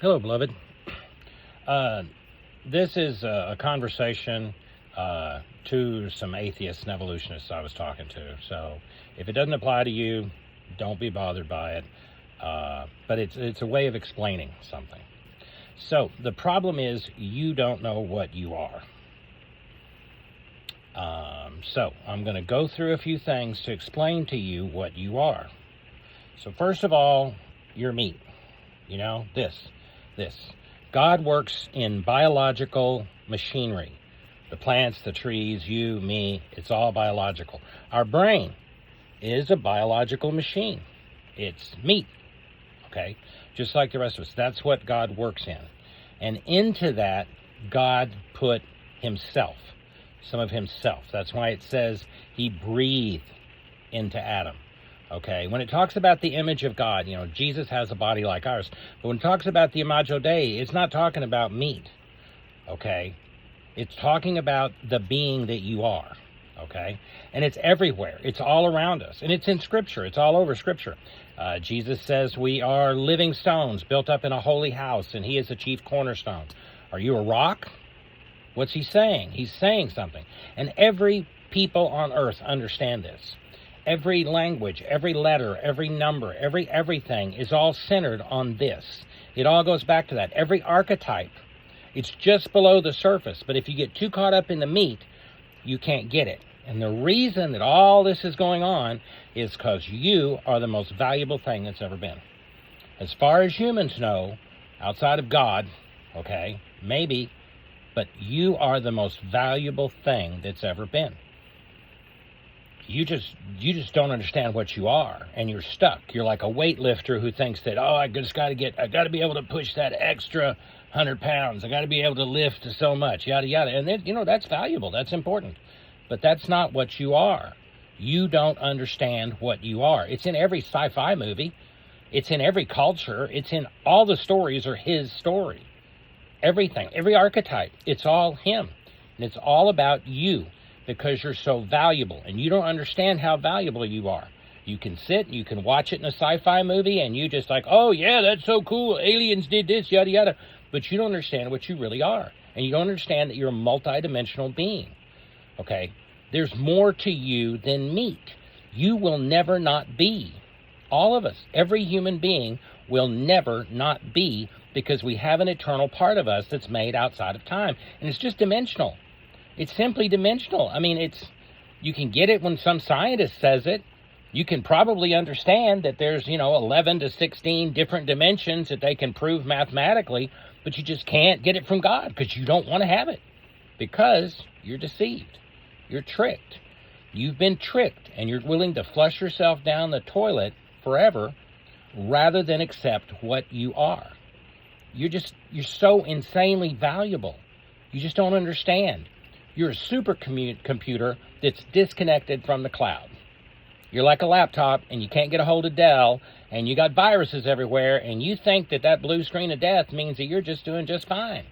Hello, beloved. This is a conversation to some atheists and evolutionists I was talking to. So if it doesn't apply to you, don't be bothered by it. But it's a way of explaining something. So the problem is you don't know what you are. So I'm going to go through a few things to explain to you what you are. So first of all, you're meat. You know, this. God works in biological machinery. The plants, the trees, you, me, it's all biological. Our brain is a biological machine. It's meat, okay? Just like the rest of us. That's what God works in. And into that, God put himself, some of himself. That's why it says he breathed into Adam. Okay, when it talks about the image of God, you know, Jesus has a body like ours. But when it talks about the Imago Dei, it's not talking about meat. Okay, it's talking about the being that you are. Okay, and it's everywhere. It's all around us, and it's in Scripture. It's all over Scripture. Jesus says we are living stones built up in a holy house, and he is the chief cornerstone. Are you a rock? What's he saying? He's saying something. And every people on earth understand this. Every language, every letter, every number, everything is all centered on this. It all goes back to that. Every archetype, it's just below the surface. But if you get too caught up in the meat, you can't get it. And the reason that all this is going on is because you are the most valuable thing that's ever been. As far as humans know, outside of God, okay, maybe, but you are the most valuable thing that's ever been. You just don't understand what you are, and you're stuck. You're like a weightlifter who thinks that, I got to be able to push that extra 100 pounds. I got to be able to lift so much, yada, yada. And then, that's valuable. That's important. But that's not what you are. You don't understand what you are. It's in every sci-fi movie. It's in every culture. It's in all the stories are his story. Everything, every archetype, it's all him. And it's all about you. Because you're so valuable, and you don't understand how valuable you are. You can sit, you can watch it in a sci-fi movie, and you just like, oh yeah, that's so cool, aliens did this, yada yada. But you don't understand what you really are. And you don't understand that you're a multidimensional being. Okay? There's more to you than meat. You will never not be. All of us, every human being will never not be, because we have an eternal part of us that's made outside of time. And it's just dimensional. It's simply dimensional. I mean, you can get it when some scientist says it. You can probably understand that there's, 11 to 16 different dimensions that they can prove mathematically, but you just can't get it from God because you don't want to have it, because you're deceived. You're tricked. You've been tricked, and you're willing to flush yourself down the toilet forever rather than accept what you are. You're so insanely valuable. You just don't understand. You're a supercomputer that's disconnected from the cloud. You're like a laptop, and you can't get a hold of Dell, and you got viruses everywhere, and you think that blue screen of death means that you're just doing just fine.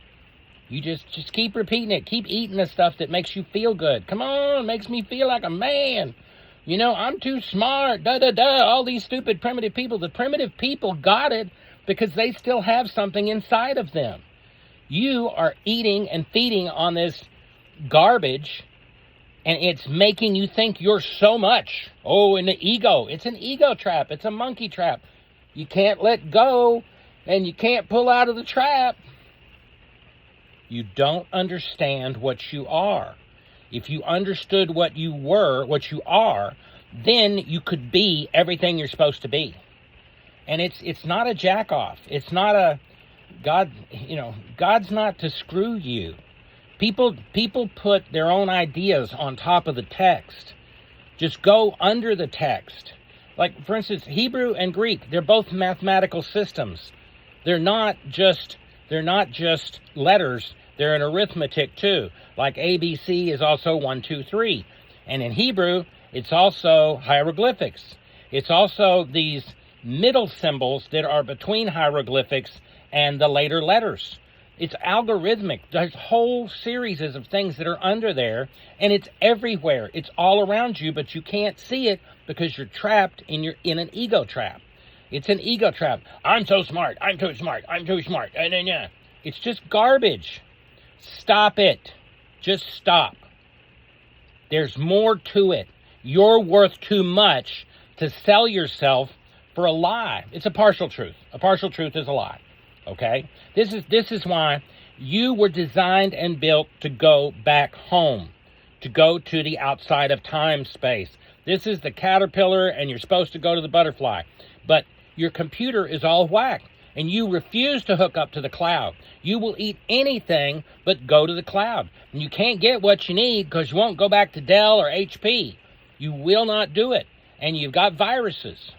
You just keep repeating it. Keep eating the stuff that makes you feel good. Come on, makes me feel like a man. I'm too smart, all these stupid primitive people. The primitive people got it because they still have something inside of them. You are eating and feeding on this garbage, and it's making you think you're so much. And the ego, it's an ego trap. It's a monkey trap. You can't let go, and you can't pull out of the trap. You don't understand what you are. If you understood what you were, what you are, then you could be everything you're supposed to be. And it's not a jack off. It's not a God, God's not to screw you. People put their own ideas on top of the text. Just go under the text. Like, for instance, Hebrew and Greek, they're both mathematical systems. They're not just letters. They're an arithmetic too. Like ABC is also 1, 2, 3. And in Hebrew, it's also hieroglyphics. It's also these middle symbols that are between hieroglyphics and the later letters. It's algorithmic. There's whole series of things that are under there, and it's everywhere. It's all around you, but you can't see it because you're trapped in an ego trap. It's an ego trap. I'm so smart. I'm too smart. I'm too smart. It's just garbage. Stop it. Just stop. There's more to it. You're worth too much to sell yourself for a lie. It's a partial truth. A partial truth is a lie. Okay? This is why you were designed and built to go back home, to go to the outside of time space. This is the caterpillar, and you're supposed to go to the butterfly. But your computer is all whack, and you refuse to hook up to the cloud. You will eat anything but go to the cloud. And you can't get what you need because you won't go back to Dell or HP. You will not do it. And you've got viruses.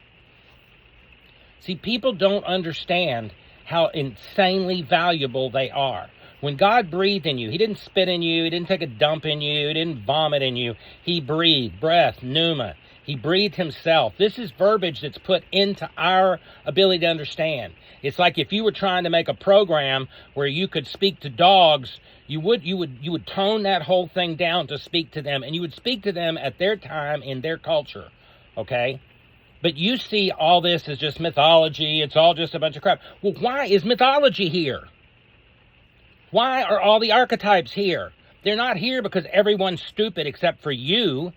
See, people don't understand how insanely valuable they are. When God breathed in you, he didn't spit in you, he didn't take a dump in you, he didn't vomit in you. He breathed, breath, pneuma. He breathed himself. This is verbiage that's put into our ability to understand. It's like if you were trying to make a program where you could speak to dogs, you would tone that whole thing down to speak to them, and you would speak to them at their time in their culture, okay? But you see all this as just mythology. It's all just a bunch of crap. Well, why is mythology here? Why are all the archetypes here? They're not here because everyone's stupid except for you.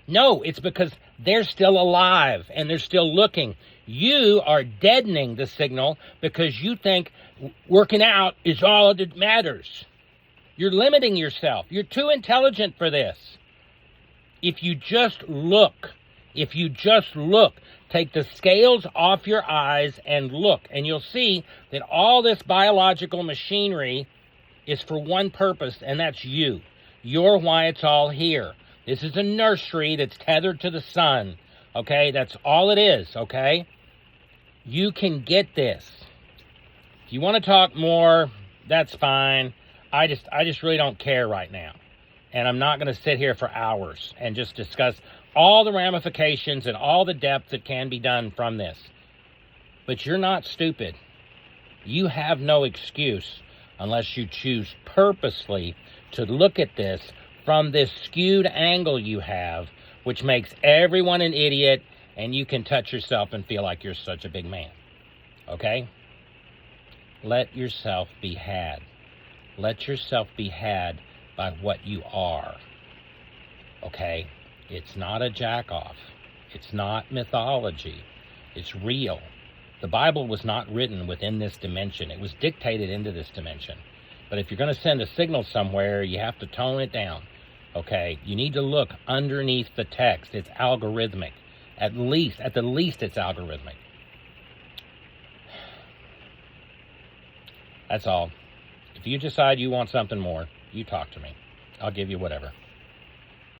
No, it's because they're still alive and they're still looking. You are deadening the signal because you think working out is all that matters. You're limiting yourself. You're too intelligent for this. If you just look, take the scales off your eyes and look, and you'll see that all this biological machinery is for one purpose, and that's you. You're why it's all here. This is a nursery that's tethered to the sun, okay? That's all it is, okay? You can get this. If you want to talk more, that's fine. I just really don't care right now. And I'm not going to sit here for hours and just discuss all the ramifications and all the depth that can be done from this. But you're not stupid. You have no excuse unless you choose purposely to look at this from this skewed angle you have, which makes everyone an idiot, and you can touch yourself and feel like you're such a big man. Okay? Let yourself be had. Let yourself be had by what you are. Okay? It's not a jack-off. It's not mythology. It's real. The Bible was not written within this dimension. It was dictated into this dimension. But if you're going to send a signal somewhere, you have to tone it down. Okay? You need to look underneath the text. It's algorithmic. At the least, it's algorithmic. That's all. If you decide you want something more, you talk to me. I'll give you whatever.